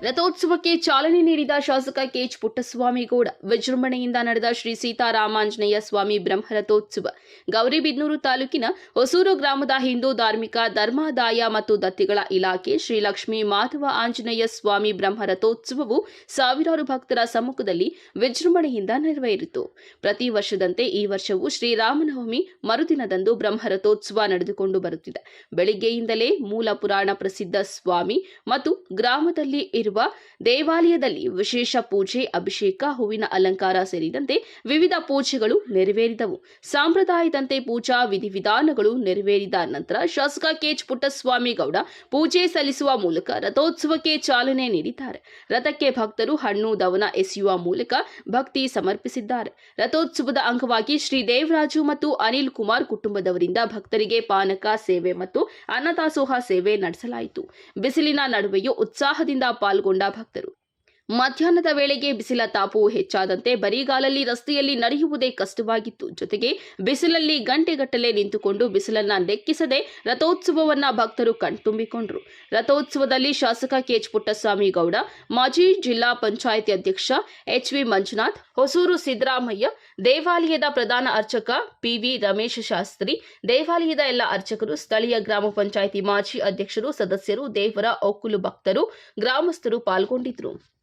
ರಥೋತ್ಸವಕ್ಕೆ ಚಾಲನೆ ನೀಡಿದ ಶಾಸಕ ಕೆಎಚ್ ಪುಟ್ಟಸ್ವಾಮಿಗೌಡ ವಿಜೃಂಭಣೆಯಿಂದ ನಡೆದ ಶ್ರೀ ಸೀತಾರಾಮಾಂಜನೇಯ ಸ್ವಾಮಿ ಬ್ರಹ್ಮರಥೋತ್ಸವ ಗೌರಿಬಿದನೂರು ತಾಲೂಕಿನ ಹೊಸೂರು ಗ್ರಾಮದ ಹಿಂದೂ ಧಾರ್ಮಿಕ ಧರ್ಮಾದಾಯ ಮತ್ತು ದತ್ತಿಗಳ ಇಲಾಖೆ ಶ್ರೀ ಲಕ್ಷ್ಮೀ ಮಾಧವ ಆಂಜನೇಯ ಸ್ವಾಮಿ ಬ್ರಹ್ಮರಥೋತ್ಸವವು ಸಾವಿರಾರು ಭಕ್ತರ ಸಮ್ಮುಖದಲ್ಲಿ ವಿಜೃಂಭಣೆಯಿಂದ ನೆರವೇರಿತು. ಪ್ರತಿ ವರ್ಷದಂತೆ ಈ ವರ್ಷವೂ ಶ್ರೀರಾಮನವಮಿ ಮರುದಿನದಂದು ಬ್ರಹ್ಮರಥೋತ್ಸವ ನಡೆದುಕೊಂಡು ಬರುತ್ತಿದೆ. ಬೆಳಿಗ್ಗೆಯಿಂದಲೇ ಮೂಲ ಪುರಾಣ ಪ್ರಸಿದ್ಧ ಸ್ವಾಮಿ ಮತ್ತು ಗ್ರಾಮದಲ್ಲಿ ಇರುವ ದೇವಾಲಯದಲ್ಲಿ ವಿಶೇಷ ಪೂಜೆ, ಅಭಿಷೇಕ, ಹೂವಿನ ಅಲಂಕಾರ ಸೇರಿದಂತೆ ವಿವಿಧ ಪೂಜೆಗಳು ನೆರವೇರಿದವು. ಸಂಪ್ರದಾಯದಂತೆ ಪೂಜಾ ವಿಧಿವಿಧಾನಗಳು ನೆರವೇರಿದ ನಂತರ ಶಾಸಕ ಕೆಎಚ್ ಪುಟ್ಟಸ್ವಾಮಿಗೌಡ ಪೂಜೆ ಸಲ್ಲಿಸುವ ಮೂಲಕ ರಥೋತ್ಸವಕ್ಕೆ ಚಾಲನೆ ನೀಡಿದ್ದಾರೆ. ರಥಕ್ಕೆ ಭಕ್ತರು ಹಣ್ಣು ದವನ ಎಸೆಯುವ ಮೂಲಕ ಭಕ್ತಿ ಸಮರ್ಪಿಸಿದ್ದಾರೆ. ರಥೋತ್ಸವದ ಅಂಗವಾಗಿ ಶ್ರೀ ದೇವರಾಜು ಮತ್ತು ಅನಿಲ್ ಕುಮಾರ್ ಕುಟುಂಬದವರಿಂದ ಭಕ್ತರಿಗೆ ಪಾನಕ ಸೇವೆ ಮತ್ತು ಅನ್ನದಾಸೋಹ ಸೇವೆ ನಡೆಸಲಾಯಿತು. ಬಿಸಿಲಿನ ನಡುವೆಯೂ ಉತ್ಸಾಹದಿಂದ ಪಾಲ್ಗೊಂಡ ಭಕ್ತರು ಮಧ್ಯಾಹ್ನದ ವೇಳೆಗೆ ಬಿಸಿಲ ತಾಪವು ಹೆಚ್ಚಾದಂತೆ ಬರಿಗಾಲಲ್ಲಿ ರಸ್ತೆಯಲ್ಲಿ ನಡೆಯುವುದೇ ಕಷ್ಟವಾಗಿತ್ತು. ಜೊತೆಗೆ ಬಿಸಿಲಲ್ಲಿ ಗಂಟೆಗಟ್ಟಲೆ ನಿಂತುಕೊಂಡು ಬಿಸಿಲನ್ನ ಲೆಕ್ಕಿಸದೆ ರಥೋತ್ಸವವನ್ನ ಭಕ್ತರು ಕಣ್ತುಂಬಿಕೊಂಡರು. ರಥೋತ್ಸವದಲ್ಲಿ ಶಾಸಕ ಕೆಎಚ್ ಪುಟ್ಟಸ್ವಾಮಿಗೌಡ, ಮಾಜಿ ಜಿಲ್ಲಾ ಪಂಚಾಯಿತಿ ಅಧ್ಯಕ್ಷ ಎಚ್.ವಿ. ಮಂಜುನಾಥ್, ಹೊಸೂರು ಸಿದ್ದರಾಮಯ್ಯ, ದೇವಾಲಯದ ಪ್ರಧಾನ ಅರ್ಚಕ ಪಿ.ವಿ. ರಮೇಶ್ ಶಾಸ್ತ್ರಿ, ದೇವಾಲಯದ ಎಲ್ಲ ಅರ್ಚಕರು, ಸ್ಥಳೀಯ ಗ್ರಾಮ ಪಂಚಾಯಿತಿ ಮಾಜಿ ಅಧ್ಯಕ್ಷರು, ಸದಸ್ಯರು, ದೇವರ ಒಕ್ಕಲು ಭಕ್ತರು, ಗ್ರಾಮಸ್ಥರು ಪಾಲ್ಗೊಂಡಿದ್ದರು.